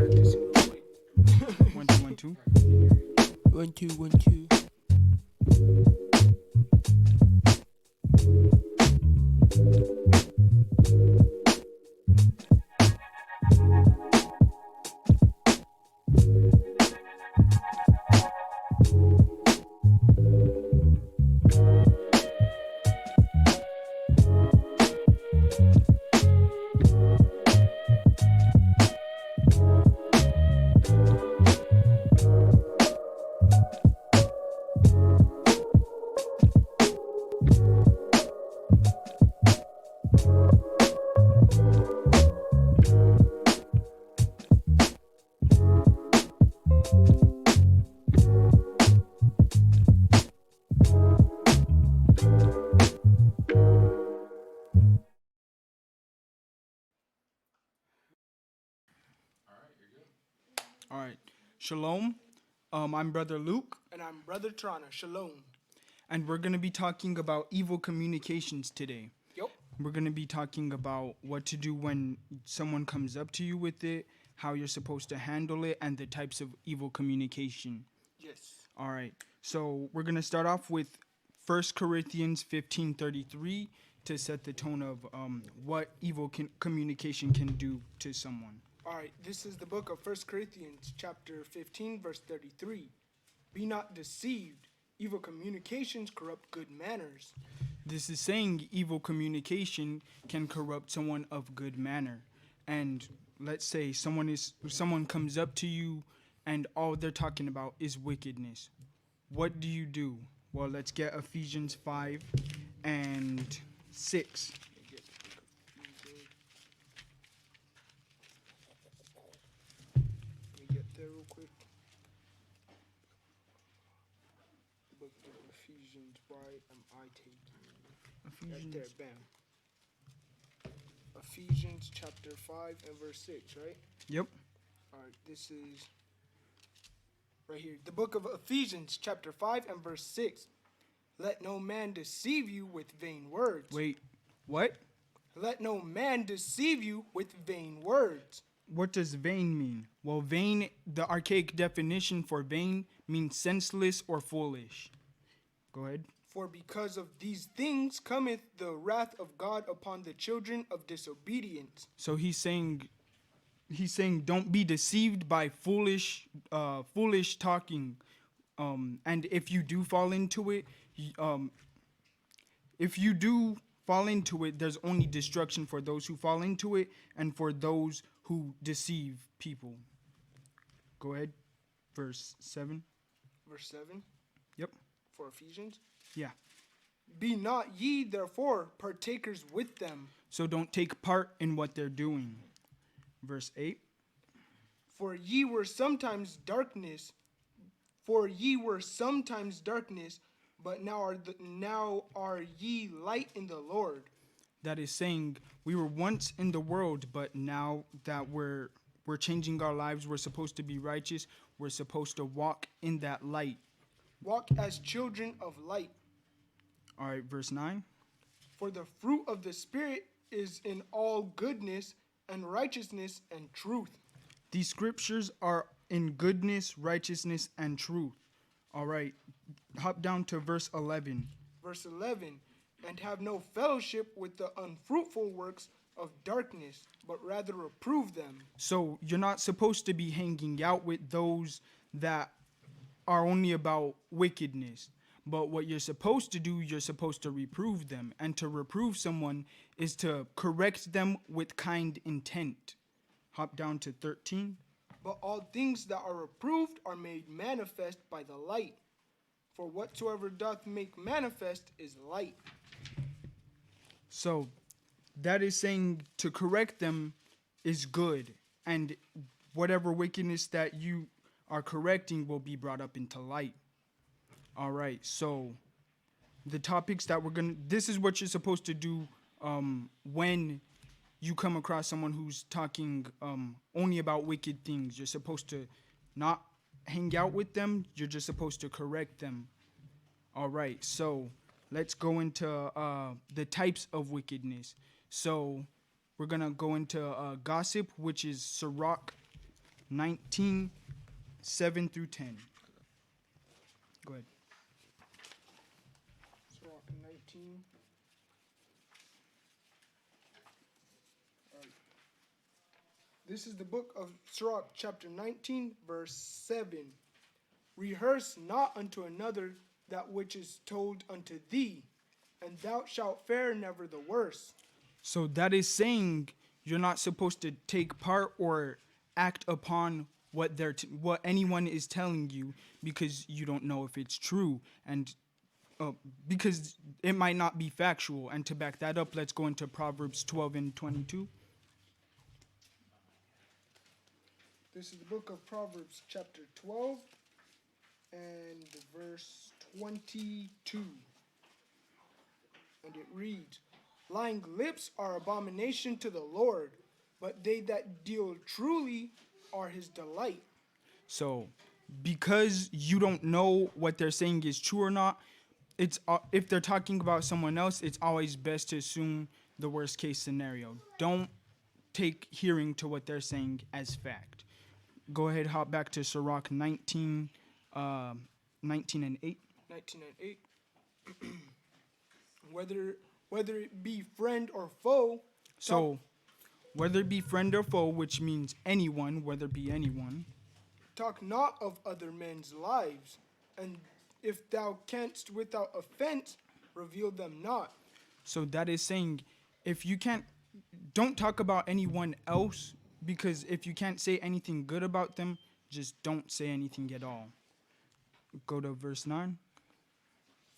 practicing real quick. 1 2 1 2. 1 2 1 2. All right. Shalom. I'm Brother Luke, And I'm Brother Trana. Shalom. and we're going to be talking about evil communications today. Yep. We're going to be talking about what to do when someone comes up to you with it, how you're supposed to handle it, and the types of evil communication. Yes. All right. So we're going to start off with 1 Corinthians 15:33 to set the tone of what evil communication can do to someone. All right. This is the book of 1 Corinthians, chapter 15, verse 33. Be not deceived. Evil communications corrupt good manners. This is saying evil communication can corrupt someone of good manner. And let's say someone comes up to you and all they're talking about is wickedness. What do you do? Well, let's get Ephesians 5 and 6. Let me get there real quick. Book of Ephesians. Why am I taking right there? Bam. Ephesians chapter 5 and verse 6, right? Yep. All right. This is right here. The book of Ephesians chapter 5 and verse 6. Let no man deceive you with vain words. Wait. What? Let no man deceive you with vain words. What does vain mean? Well, vain, the archaic definition for vain means senseless or foolish. Go ahead. For because of these things cometh the wrath of God upon the children of disobedience. So he's saying don't be deceived by foolish talking. And if you do fall into it, there's only destruction for those who fall into it and for those who deceive people. Go ahead. Verse 7. Verse 7 Yep. for Ephesians. Yeah. Be not ye therefore partakers with them. So don't take part in what they're doing. Verse 8. For ye were sometimes darkness, but now are ye light in the Lord. That is saying we were once in the world, but now that we're changing our lives, we're supposed to be righteous. We're supposed to walk in that light. Walk as children of light. All right, verse 9. For the fruit of the Spirit is in all goodness and righteousness and truth. These scriptures are in goodness, righteousness, and truth. All right, hop down to verse 11. Verse 11, and have no fellowship with the unfruitful works of darkness, but rather reprove them. So you're not supposed to be hanging out with those that are only about wickedness. But what you're supposed to do, you're supposed to reprove them. And to reprove someone is to correct them with kind intent. Hop down to 13. But all things that are reproved are made manifest by the light. For whatsoever doth make manifest is light. So that is saying to correct them is good. And whatever wickedness that you are correcting will be brought up into light. All right, so the topics that this is what you're supposed to do when you come across someone who's talking only about wicked things. You're supposed to not hang out with them. You're just supposed to correct them. All right, so let's go into the types of wickedness. So we're going to go into gossip, which is Sirach 19, 7 through 10. Go ahead. Sirach 19. All right. This is the book of Sirach, chapter 19, verse 7. Rehearse not unto another that which is told unto thee, and thou shalt fare never the worse. So that is saying you're not supposed to take part or act upon what what anyone is telling you because you don't know if it's true, and because it might not be factual. And to back that up, let's go into Proverbs 12 and 22. This is the book of Proverbs, chapter 12, and verse 22. And it reads, lying lips are abomination to the Lord, but they that deal truly are his delight. So, because you don't know what they're saying is true or not, it's if they're talking about someone else, it's always best to assume the worst case scenario. Don't take hearing to what they're saying as fact. Go ahead, hop back to Sirach 19, 19 and 8. 19 and 8. whether it be friend or foe. So, whether it be friend or foe, which means anyone, whether it be anyone. Talk not of other men's lives, and if thou canst without offense, reveal them not. So that is saying, if you can't, don't talk about anyone else, because if you can't say anything good about them, just don't say anything at all. Go to verse 9.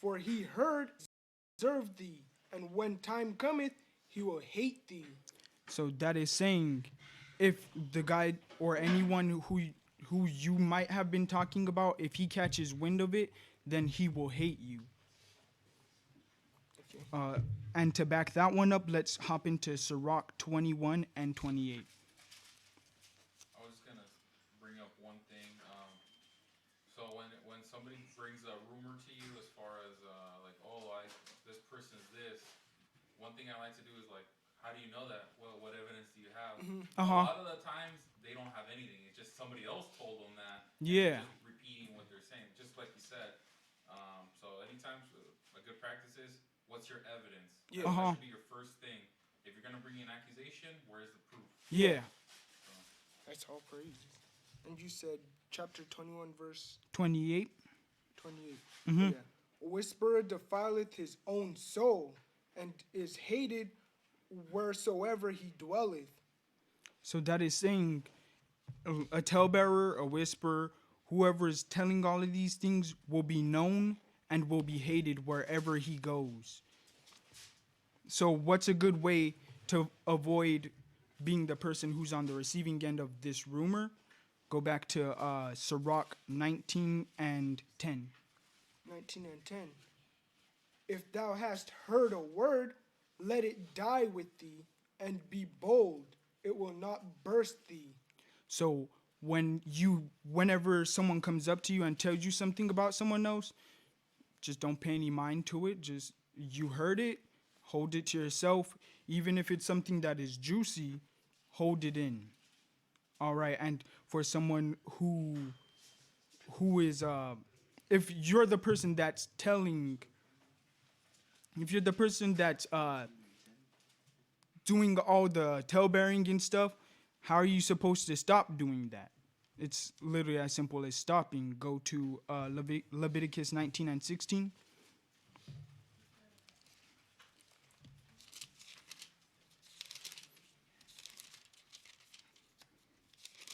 For he heard, observe thee, and when time cometh, he will hate thee. So that is saying, if the guy or anyone who you might have been talking about, if he catches wind of it, then he will hate you. Okay. And to back that one up, let's hop into Sirach 21 and 28. I was just gonna bring up one thing. So when somebody brings a rumor to you, as far as like, oh, this person's this. One thing I like to do is like, how do you know that? Well, what evidence do you have? A lot of the times they don't have anything. It's just somebody else told them that. Yeah. Just repeating what they're saying, just like you said. So anytime a good practice is, what's your evidence? Yeah. That should be your first thing. If you're gonna bring an accusation, where's the proof? Yeah. That's all praises. And you said chapter 21, verse 28. 28. Mhm. Yeah. A whisperer defileth his own soul, and is hated wheresoever he dwelleth. So that is saying a talebearer, a whisperer, whoever is telling all of these things will be known and will be hated wherever he goes. So what's a good way to avoid being the person who's on the receiving end of this rumor? Go back to Sirach 19 and 10. 19 and 10. If thou hast heard a word, let it die with thee, and be bold. It will not burst thee. So whenever someone comes up to you and tells you something about someone else, just don't pay any mind to it. Just, you heard it, hold it to yourself. Even if it's something that is juicy, hold it in. All right. And for someone who is if you're the person that's doing all the talebearing and stuff, how are you supposed to stop doing that? It's literally as simple as stopping. Go to Leviticus 19 and 16.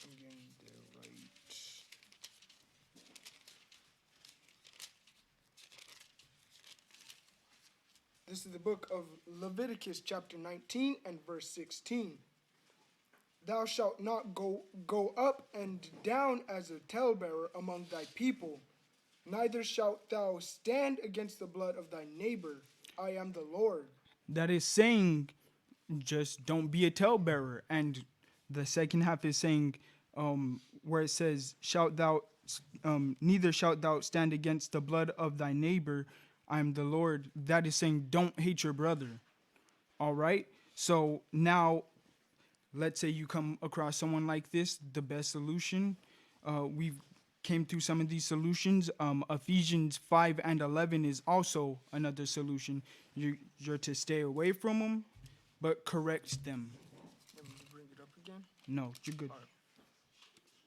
I'm getting there right. This is the book of Leviticus, chapter 19 and verse 16. Thou shalt not go up and down as a talebearer among thy people, neither shalt thou stand against the blood of thy neighbor. I am the Lord. That is saying, just don't be a talebearer. And the second half is saying, where it says, neither shalt thou stand against the blood of thy neighbor. I am the Lord. That is saying, don't hate your brother. All right. So now let's say you come across someone like this, the best solution, we've came through some of these solutions. Ephesians 5 and 11 is also another solution. You're to stay away from them, but correct them. Let me bring it up again. No, you're good.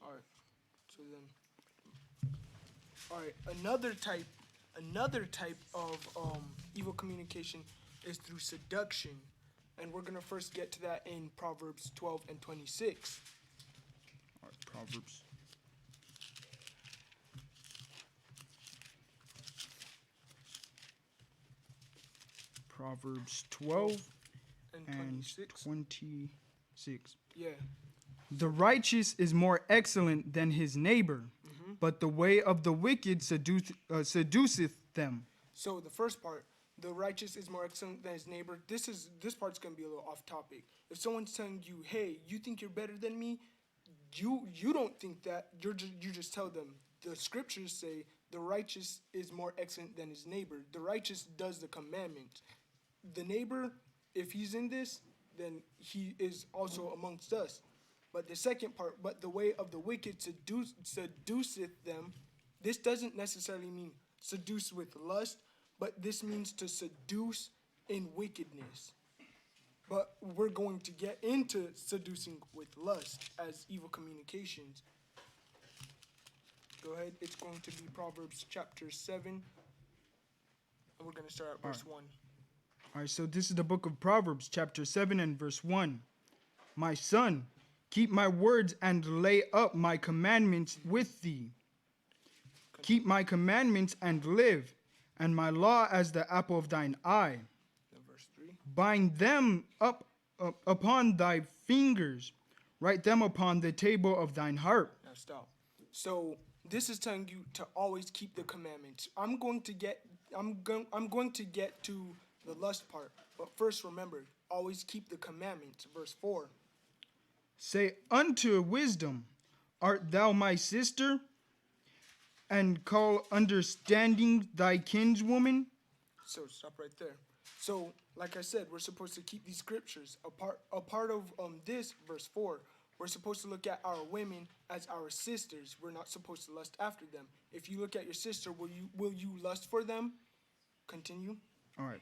All right. So then, all right. Another type of evil communication is through seduction, and we're gonna first get to that in Proverbs 12 and 26. All right, Proverbs. Proverbs 12 And and 26. 26. Yeah. The righteous is more excellent than his neighbor, but the way of the wicked seduceth them. So the first part, the righteous is more excellent than his neighbor. This part's gonna be a little off topic. If someone's telling you, "Hey, you think you're better than me," you don't think that. You just tell them. The scriptures say the righteous is more excellent than his neighbor. The righteous does the commandment. The neighbor, if he's in this, then he is also amongst us. But the second part, but the way of the wicked seduceth them. This doesn't necessarily mean seduce with lust, but this means to seduce in wickedness. But we're going to get into seducing with lust as evil communications. Go ahead. It's going to be Proverbs chapter 7. And we're going to start at verse 1. All right, so this is the book of Proverbs, chapter 7 and verse 1. My son, keep my words and lay up my commandments with thee. Keep my commandments and live, and my law as the apple of thine eye. Then verse 3. Bind them up upon thy fingers, write them upon the table of thine heart. Now stop. So this is telling you to always keep the commandments. I'm going to get to the lust part, but first remember, always keep the commandments. Verse 4. Say unto wisdom, art thou my sister? And call understanding thy kinswoman? So stop right there. So, like I said, we're supposed to keep these scriptures. A part of this, verse 4, we're supposed to look at our women as our sisters. We're not supposed to lust after them. If you look at your sister, will you lust for them? Continue. All right.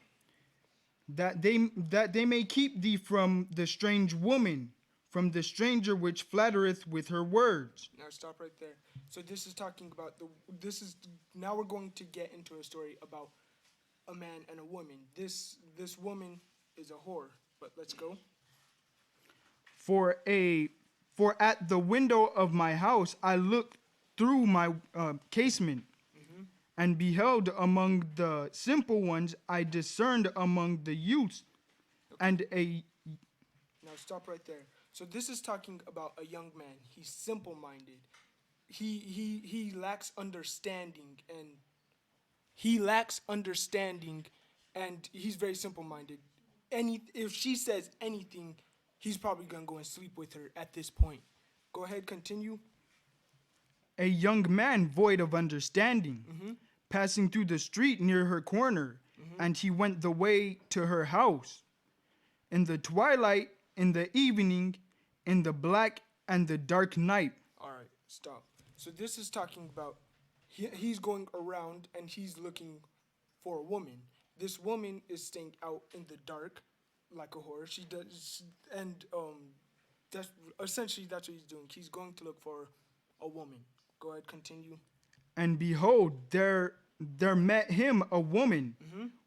That they may keep thee from the strange woman, from the stranger which flattereth with her words. Now stop right there. So this is talking about now we're going to get into a story about a man and a woman. This woman is a whore, but let's go. For at the window of my house I looked through my casement, and beheld among the simple ones, I discerned among the youths, and a... Now stop right there. So this is talking about a young man. He's simple-minded. He lacks understanding, and he's very simple-minded. If she says anything, he's probably gonna go and sleep with her at this point. Go ahead, continue. A young man void of understanding, passing through the street near her corner, and he went the way to her house. In the twilight, in the evening, in the black and the dark night. All right, stop. So this is talking about he's going around and he's looking for a woman. This woman is staying out in the dark like a whore. She does, and that's essentially what he's doing. He's going to look for a woman. Go ahead, continue. And behold, there met him a woman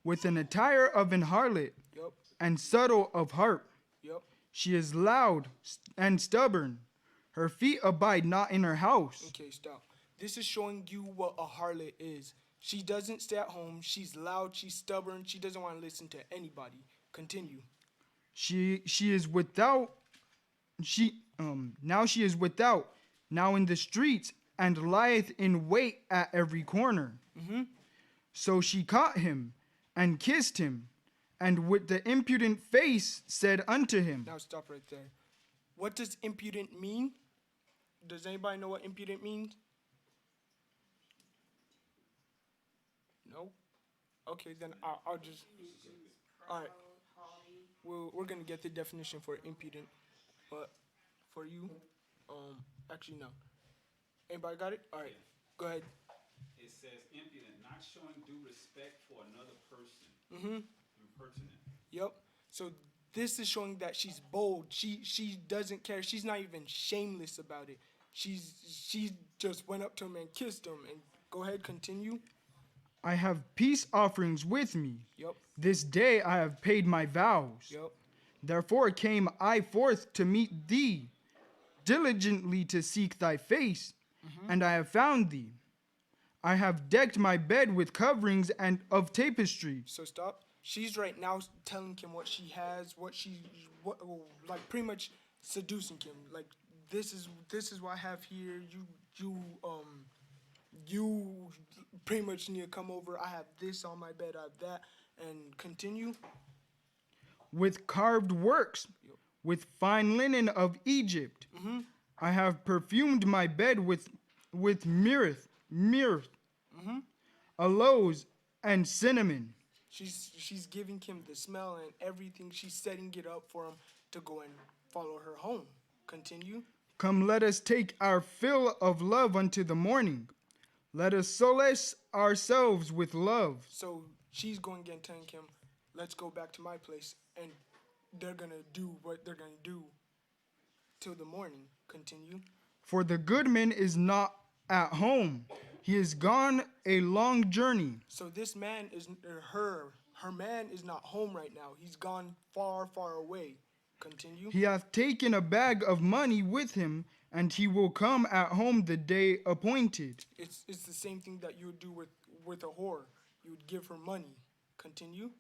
with an attire of an harlot, Yup. and subtle of heart. Yup. She is loud and stubborn. Her feet abide not in her house. Okay, stop. This is showing you what a harlot is. She doesn't stay at home. She's loud. She's stubborn. She doesn't want to listen to anybody. Continue. She is without. Now she is without. Now in the streets, and lieth in wait at every corner. So she caught him, and kissed him, and with the impudent face said unto him. Now stop right there. What does impudent mean? Does anybody know what impudent means? No? Okay, then I'll just... All right. We're going to get the definition for impudent. But for you, actually no. Anybody got it? All right, go ahead. It says impudent, not showing due respect for another person. Impertinent. Yep. So this is showing that she's bold. She doesn't care. She's not even shameless about it. She just went up to him and kissed him. And go ahead, continue. I have peace offerings with me. Yep. This day I have paid my vows. Yep. Therefore came I forth to meet thee, diligently to seek thy face, and I have found thee. I have decked my bed with coverings and of tapestry. So stop. She's right now telling him what she has, like pretty much seducing him. Like this is what I have here. You pretty much need to come over. I have this on my bed. I have that, and continue. With carved works, with fine linen of Egypt. I have perfumed my bed with myrrh, aloes, and cinnamon. She's giving him the smell and everything. She's setting it up for him to go and follow her home. Continue. Come, let us take our fill of love unto the morning. Let us solace ourselves with love. So she's going and telling him, let's go back to my place, and they're gonna do what they're gonna do till the morning. Continue. For the goodman is not at home. He is gone a long journey. So this man is her man is not home right now. He's gone far, far away. Continue. He hath taken a bag of money with him, and he will come at home the day appointed. It's the same thing that you would do with a whore. You would give her money. Continue.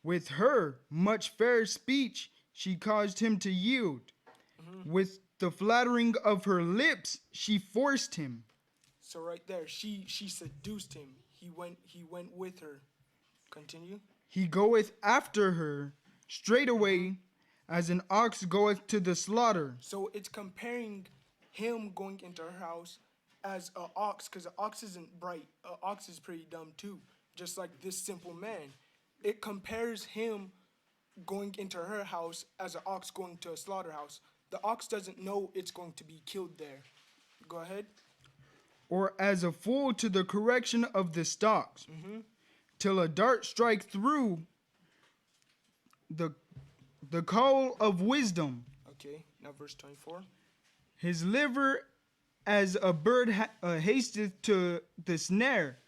With her much fair speech she caused him to yield. With the flattering of her lips she forced him. So right there, she seduced him. He went with her. Continue. He goeth after her straightway, as an ox goeth to the slaughter. So it's comparing him going into her house as an ox, because an ox isn't bright. An ox is pretty dumb too, just like this simple man. It compares him going into her house as an ox going to a slaughterhouse. The ox doesn't know it's going to be killed there. Go ahead. Or as a fool to the correction of the stocks, till a dart strike through the coal of wisdom. Okay, now verse 24. His liver as a bird hasteth to the snare,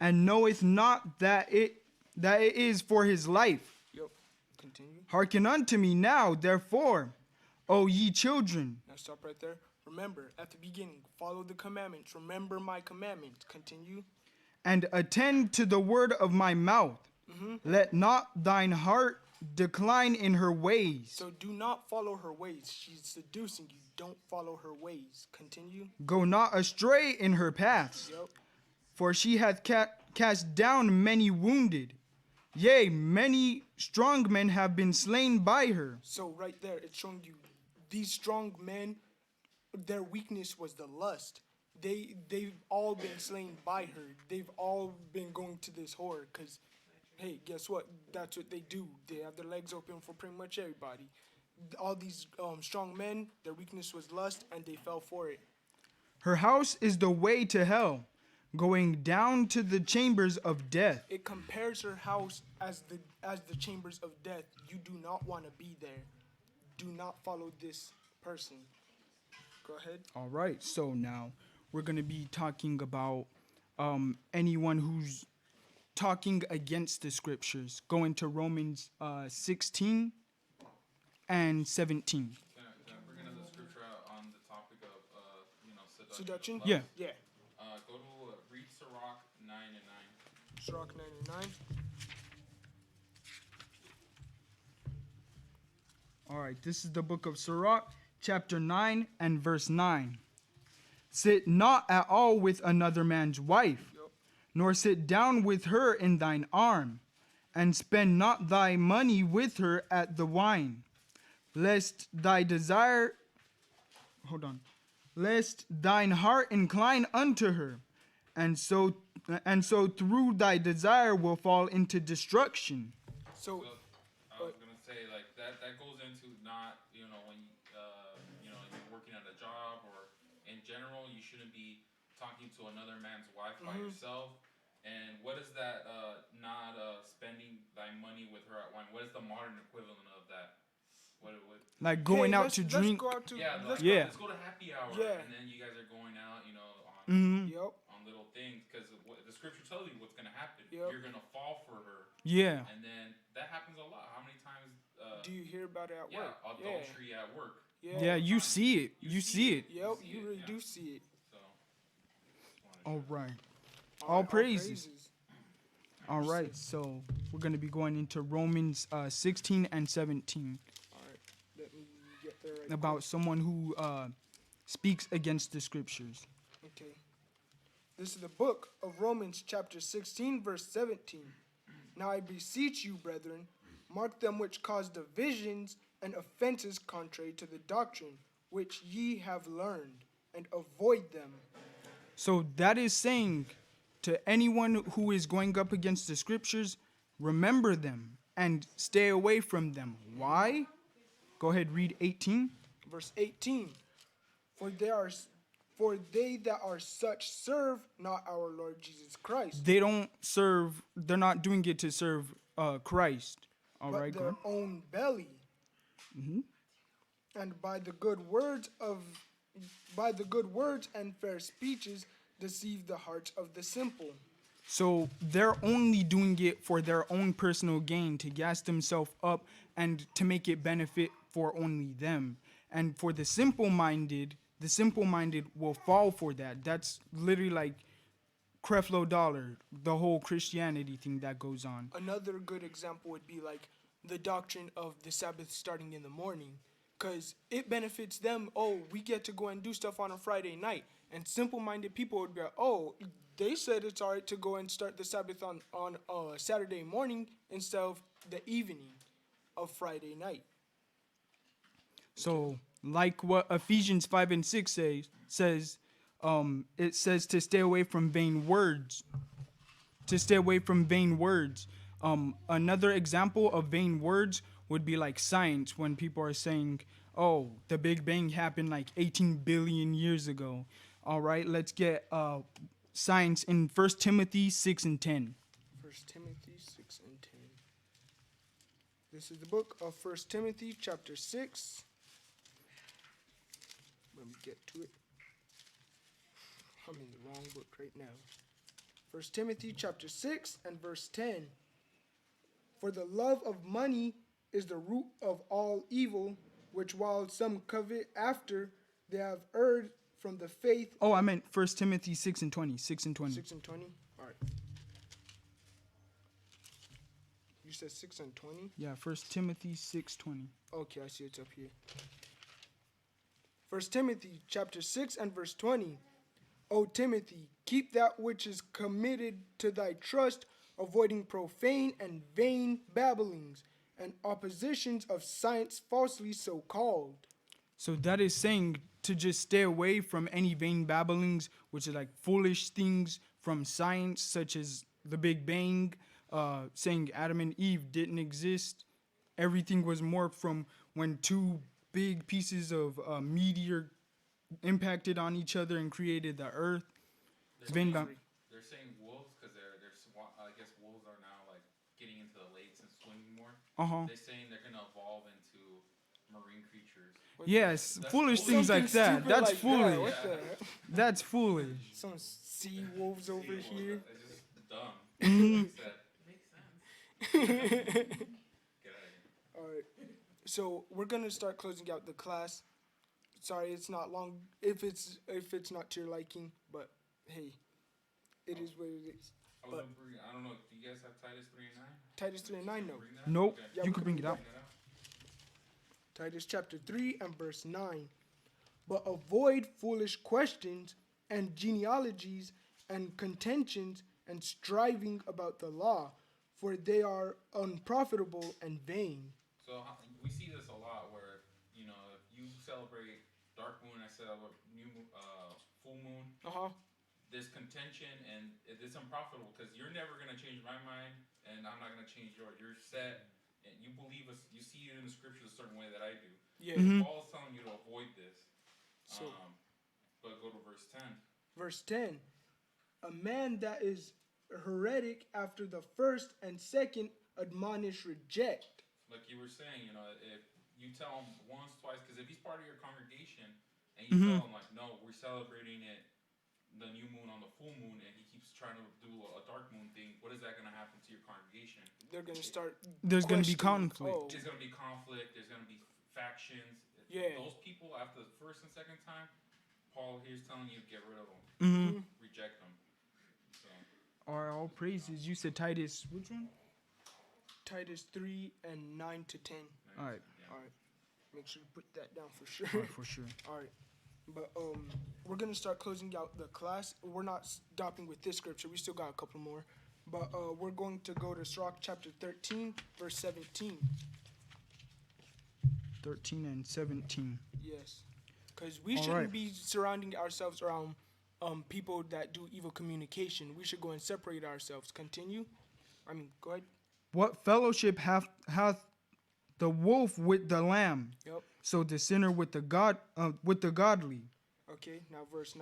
and knoweth not that it is for his life. Yep. Continue. Hearken unto me now, therefore, O ye children. Now stop right there. Remember, at the beginning, follow the commandments. Remember my commandments. Continue. And attend to the word of my mouth. Let not thine heart decline in her ways. So do not follow her ways. She's seducing you. Don't follow her ways. Continue. Go not astray in her paths. Yep. For she hath cast down many wounded. Yea, many strong men have been slain by her. So right there, it's showing you these strong men, their weakness was the lust. They've all been slain by her. They've all been going to this whore because, hey, guess what? That's what they do. They have their legs open for pretty much everybody. All these strong men, their weakness was lust, and they fell for it. Her house is the way to hell, going down to the chambers of death. It compares her house as the chambers of death. You do not want to be there. Do not follow this person. Go ahead. All right, so now we're going to be talking about anyone who's talking against the scriptures. Go into Romans 16 and 17. Can I bring another scripture out on the topic of, Seduction? Yeah. Yeah. Go to read Sirach 9 and 9. Sirach 9 and 9. All right, this is the book of Sirach, chapter 9 and verse 9. Sit not at all with another man's wife, nor sit down with her in thine arm, and spend not thy money with her at the wine, lest thine heart incline unto her, and so through thy desire will fall into destruction. So, I was gonna say like that goes into not when at a job or in general, you shouldn't be talking to another man's wife by yourself. And what is that? Not spending thy money with her at wine. What is the modern equivalent of that? What Like going Hey, out to drink. Let's go out to. yeah, Let's like, Yeah. let's go to happy hour, Yeah. and then you guys are going out, you know, on Hmm. Yep. on little things, because the scripture tells you what's gonna happen. Yep. You're gonna fall for her, Yeah. and then that happens a lot. How many times? Do you hear about it at Yeah, work? adultery at work. Yeah. Yeah, you see it. You You see see it. it. Yep. see You it, really yeah. do see it. So. just wanted to All share right. All All right, praises. All right. So we're going to be going into Romans 16 and 17 All right. Let me get there. Right about someone who speaks against the scriptures. Okay. This is the book of Romans, chapter 16, verse 17. Now I beseech you, brethren, mark them which cause divisions and offenses contrary to the doctrine which ye have learned, and avoid them. So that is saying to anyone who is going up against the scriptures, remember them and stay away from them. Why? Go ahead, read 18. Verse 18. For they that are such serve not our Lord Jesus Christ, They don't serve, they're not doing it to serve Christ. All but right, go their ahead. own belly. And by the good words and fair speeches deceive the hearts of the simple. So they're only doing it for their own personal gain, to gas themselves up and to make it benefit for only them. And for the simple-minded will fall for that. That's literally like Creflo Dollar, the whole Christianity thing that goes on. Another good example would be like the doctrine of the Sabbath starting in the morning, because it benefits them. Oh, we get to go and do stuff on a Friday night. And simple-minded people would be like, oh, they said it's all right to go and start the Sabbath on Saturday morning instead of the evening of Friday night. So, like what Ephesians 5 and 6 says, it says to stay away from vain words. To stay away from vain words. Another example of vain words would be like science, when people are saying, oh, the Big Bang happened like 18 billion years ago. All right, let's get science in 1 Timothy 6 and 10. 1 Timothy 6 and 10. This is the book of 1 Timothy chapter 6. Let me get to it. I'm in the wrong book right now. 1 Timothy chapter 6 and verse 10. For the love of money is the root of all evil, which while some covet after, they have erred from the faith. Oh, I meant 1 Timothy 6 and 20. 6 and 20. 6 and 20? All right. You said 6 and 20? Yeah, 1 Timothy 6:20. Okay, I see it's up here. 1 Timothy chapter 6 and verse 20. O Timothy, keep that which is committed to thy trust, avoiding profane and vain babblings and oppositions of science falsely so called. So that is saying to just stay away from any vain babblings, which are like foolish things from science, such as the Big Bang, saying Adam and Eve didn't exist. Everything was more from when two big pieces of meteor impacted on each other and created the earth. Vain ba- They're saying wolves because I guess wolves are now like getting into the lakes and swimming more. Uh-huh. They're saying they're gonna evolve into marine creatures. Yes, That's foolish cool. things like that. Stupid That's like foolish. that. What the heck? That's foolish. Some sea wolves over Well, here. It's just dumb. Makes sense. Get out of here. All right. So we're gonna start closing out the class. Sorry, it's not long. If it's not to your liking, but hey, it is what it is. I don't know. Do you guys have Titus 3:9? Titus 3 and 9, no. Bring that? Nope. Okay. Yeah, You we could can bring it bring out. Bring that out. Titus chapter 3 and verse 9. But avoid foolish questions and genealogies and contentions and striving about the law, for they are unprofitable and vain. So we see this a lot where, you know, if you celebrate dark moon, I said full moon, Uh-huh. there's contention and it's unprofitable because you're never going to change my mind and I'm not going to change yours. You're set and you believe us, you see it in the scriptures a certain way that I do. Yeah. Mhm. Paul's telling you to avoid this. So, But go to verse 10. verse 10, a man that is heretic after the first and second admonish reject. Like you were saying, if you tell him once, twice, because if he's part of your congregation and you tell him like, no, we're celebrating it the new moon on the full moon, and he keeps trying to do a dark moon thing, what is that going to happen to your congregation? They're going to start. There's going to be questioning, conflict. oh, There's going to be conflict. There's going to be factions. Yeah. Those people after the first and second time, Paul here's telling you get rid of them, reject them. So All praises. You said Titus, which one? Titus 3 and 9 to 10. All right. yeah. All right. Make sure you put that down for sure. All right, for sure. All right. But we're going to start closing out the class. We're not stopping with this scripture. We still got a couple more. But we're going to go to Sirach chapter 13, verse 17. 13 and 17. Yes. Because we All shouldn't right. be surrounding ourselves around people that do evil communication. We should go and separate ourselves. Continue. Go ahead. What fellowship hath the wolf with the lamb? Yep. So the sinner with the godly. Okay. Now verse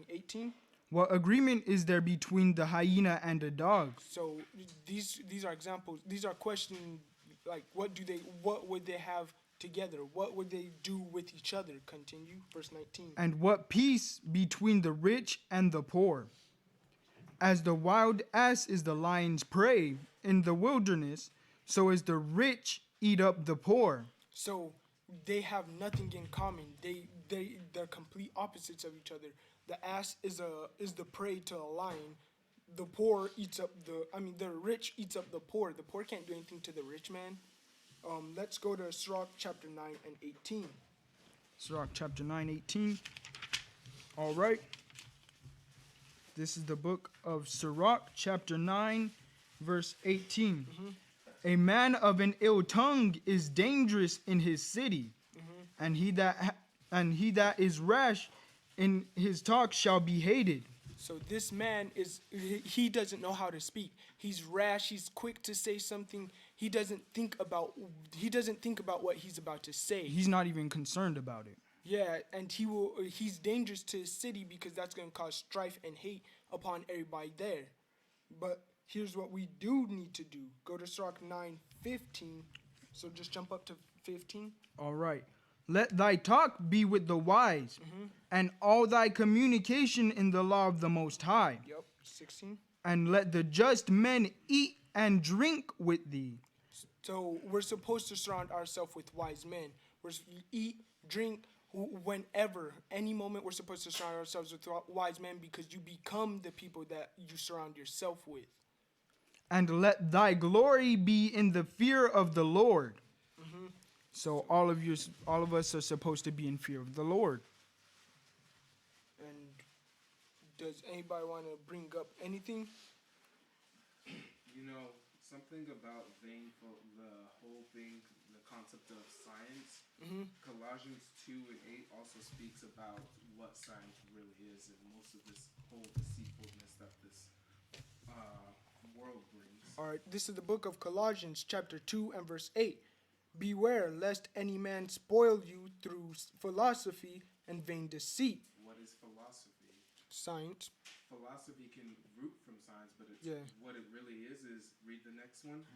18. What agreement is there between the hyena and the dog? So these are examples. These are questions like what would they have together? What would they do with each other? Continue. Verse 19. And what peace between the rich and the poor? As the wild ass is the lion's prey in the wilderness, so is the rich eat up the poor. So they have nothing in common. They're complete opposites of each other. The ass is the prey to a lion. The poor eats up the rich eats up the poor. The poor can't do anything to the rich man. Let's go to Sirach chapter 9 and 18. Sirach chapter 9, 18. All right. This is the book of Sirach chapter 9, verse 18. A man of an ill tongue is dangerous in his city, and he that is rash in his talk shall be hated. So this man he doesn't know how to speak. He's rash. He's quick to say something. He doesn't think about what he's about to say. He's not even concerned about it. Yeah, and he's dangerous to his city because that's going to cause strife and hate upon everybody there. But here's what we do need to do. Go to Sirach 9:15. So just jump up to 15. All right. Let thy talk be with the wise, and all thy communication in the law of the Most High. Yep, 16. And let the just men eat and drink with thee. So we're supposed to surround ourselves with wise men. We're eat, drink, whenever, any moment we're supposed to surround ourselves with wise men because you become the people that you surround yourself with. And let thy glory be in the fear of the Lord. So all of us are supposed to be in fear of the Lord. And does anybody want to bring up anything? Something about the whole thing, the concept of science. Colossians 2 and 8 also speaks about what science really is and most of this whole deceitfulness that this world brings. All right, this is the book of Colossians chapter 2 and verse 8. Beware lest any man spoil you through philosophy and vain deceit. What is philosophy? Science. Philosophy can root from science, but what it really is read the next one.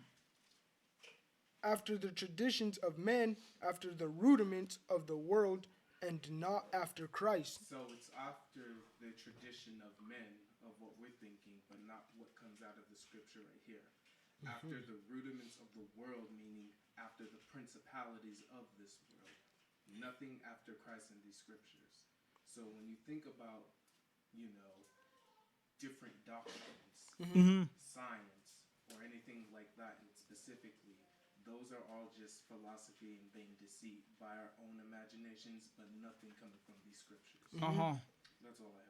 After the traditions of men, after the rudiments of the world, and not after Christ. So it's after the tradition of men, of what we're thinking, but not what comes out of the scripture right here. After the rudiments of the world, meaning after the principalities of this world. Nothing after Christ in these scriptures. So when you think about, different doctrines, science, or anything like that, and specifically, those are all just philosophy and vain deceit by our own imaginations, but nothing coming from these scriptures. That's all I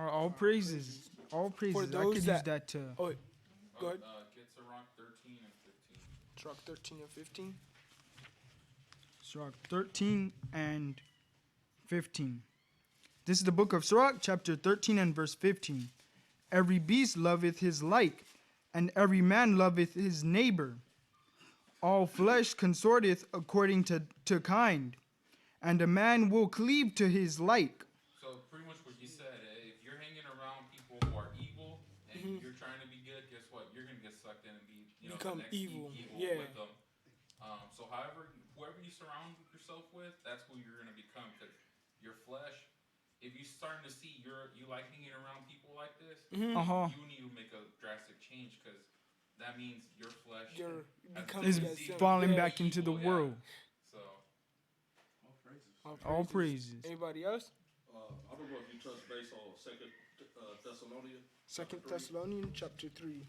have. All praises. All praises. For I those could use that to. Oh, wait. Go ahead. Get Sirach 13 and 15. Sirach 13 and 15. Sirach 13 and 15. This is the book of Sirach, chapter 13 and verse 15. Every beast loveth his like, and every man loveth his neighbor. All flesh consorteth according to kind, And a man will cleave to his like. So pretty much what you said, if you're hanging around people who are evil and you're trying to be good, guess what? You're gonna get sucked in and be, Become the next evil. evil Yeah. with them. So however, whoever you surround yourself with, that's who you're gonna become. Because your flesh, if you're starting to see you like hanging around people like this, Uh-huh. you need to make a drastic change because that means your flesh You're has becoming Is as tendency them. falling Yeah. back into the evil, yeah. world. So All praises. Anybody else? I don't know if you touch base on Second Thessalonians. 2 Thessalonians chapter 3.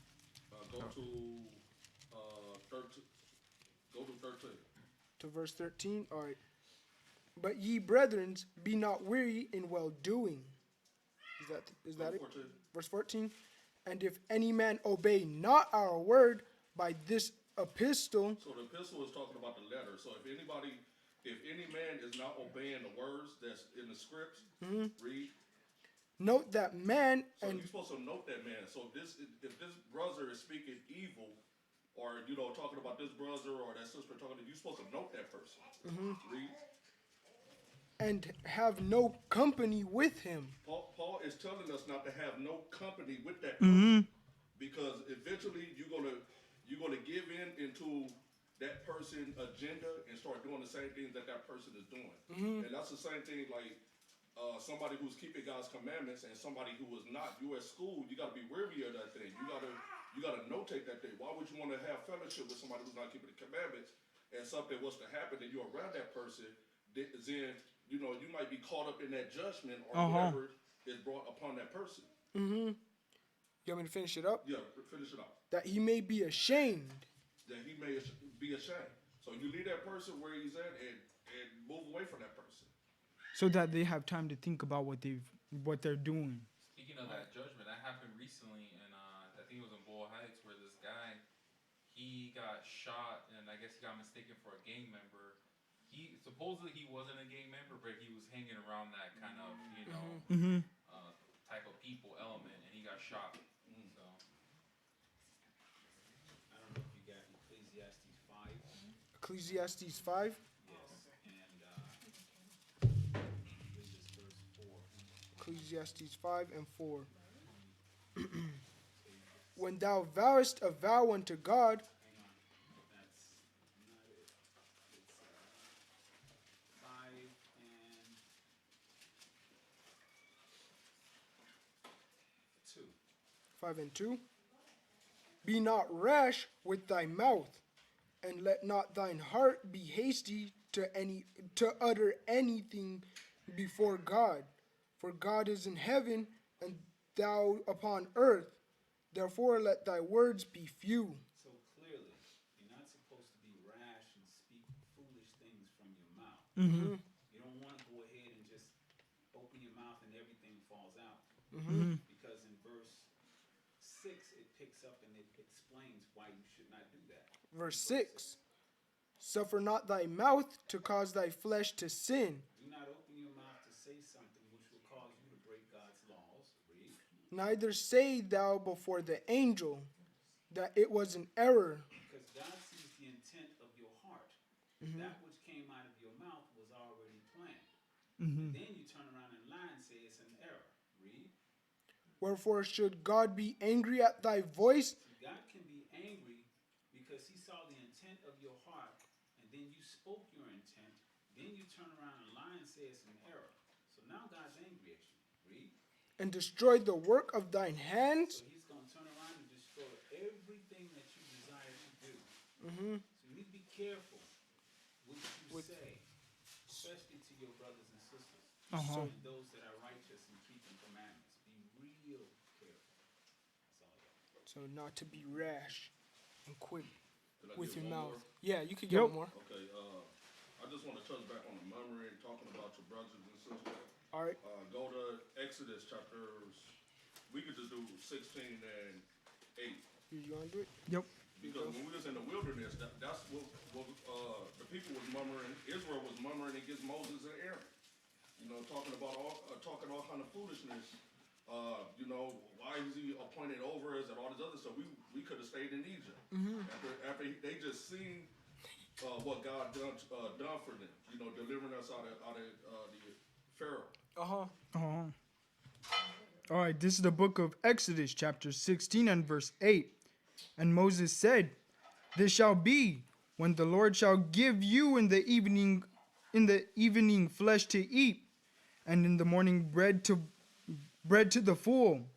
Go to 13. Go to 13. To verse 13. All right. But ye brethren, be not weary in well doing. Is that it? 14. Verse 14. And if any man obey not our word by this epistle, So the epistle is talking about the letter. So if any man is not obeying the words that's in the scripts, read. note that man So and you're supposed to note that man. So if this brother is speaking evil, or talking about this brother or that sister talking, you're supposed to note that person. Read. and have no company with him. Paul is telling us not to have no company with that person because eventually you're gonna give into that person's agenda and start doing the same things that person is doing. And that's the same thing like somebody who's keeping God's commandments and somebody who is not. You at school, you gotta be wary of that thing. You gotta notate that thing. Why would you want to have fellowship with somebody who's not keeping the commandments and something was to happen and you're around that person? Then you might be caught up in that judgment or whatever is brought upon that person. You want me to finish it up? Yeah, finish it off. That he may be ashamed. That he may be ashamed. So you leave that person where he's at and move away from that person. So that they have time to think about what they're doing. speaking of that judgment, that happened recently, and I think it was in Bull Heights where this guy, he got shot, and I guess he got mistaken for a gang member. Supposedly he wasn't a gang member, but he was hanging around that kind of type of people element, and he got shot. So I don't know if you got Ecclesiastes 5. Ecclesiastes 5. Yes, and I believe it's verse 4. Ecclesiastes 5 and 4. When thou vowest a vow unto God, Hang on, that's not it. It's 5 and 2. 5 and 2. Be not rash with thy mouth, and let not thine heart be hasty to utter anything before God. For God is in heaven, and thou upon earth. Therefore let thy words be few. So clearly, you're not supposed to be rash and speak foolish things from your mouth. You don't want to go ahead and just open your mouth and everything falls out. Because in verse 6, it picks up and it explains why you should not do that. Verse 6. Suffer not thy mouth to cause thy flesh to sin. Do not open your mouth to say something which will cause you to break God's laws. Read. Neither say thou before the angel that it was an error. Because God sees the intent of your heart. That which came out of your mouth was already planned. And then you turn around and lie and say it's an error. Read. Wherefore should God be angry at thy voice? God can be angry because he saw the intent of your heart, and then you spoke your intent, then you turn around and lie and say it's an error. So now God's angry at you. Read. And destroy the work of thine hands? So he's going to turn around and destroy everything that you desire to do. So you need to be careful what you say, especially to your brothers and sisters, and those that are righteous and keeping commandments. Be real careful. That's all I got. So not to be rash and quick Did I with get your one mouth. more? Yeah, you could get Yep. one more. Okay, I just want to touch back on the murmuring, talking about your brothers and sisters. All right. Go to Exodus chapters. We could just do 16 and 8. You want to do it? Yep. Because when we was in the wilderness, that's what the people was murmuring. Israel was murmuring against Moses and Aaron. Talking all kind of foolishness. Why is he appointed over us and all this other stuff? We could have stayed in Egypt. After they just seen what God done for them. You know, delivering us out of the Pharaoh. Oh. All right, this is the book of Exodus, chapter 16 and verse 8. And Moses said, "This shall be when the Lord shall give you in the evening flesh to eat, and in the morning bread to the full.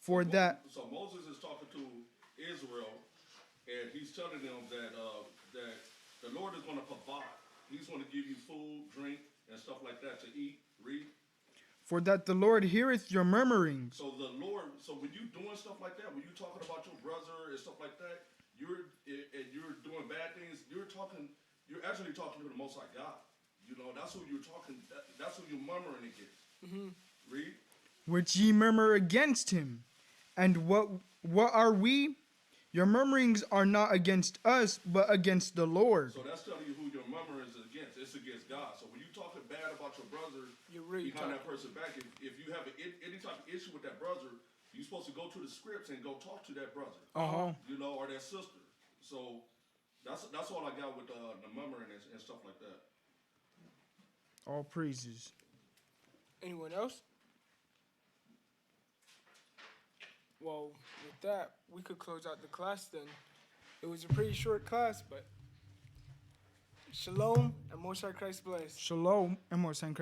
For that." So Moses is talking to Israel, and he's telling them that that the Lord is going to provide. He's going to give you food, drink, and stuff like that to eat. Read. For that the Lord heareth your murmurings. So the Lord. So when you doing stuff like that, when you talking about your brother and stuff like that, you're doing bad things. You're actually talking to the Most High God. You know, that's who you're talking. That's who you're murmuring against. Read. Which ye murmur against him. And what are we? Your murmurings are not against us, but against the Lord. So that's telling you who your murmur is against. It's against God. So when you talking bad about your brother You're really behind that talking. person back, if you have any type of issue with that brother, you're supposed to go to the scripts and go talk to that brother. You know, or that sister. So that's all I got with the murmuring and stuff like that. All praises. Anyone else? Well, with that, we could close out the class then. It was a pretty short class, but shalom and Most High Christ bless. Shalom and more Saint Christ.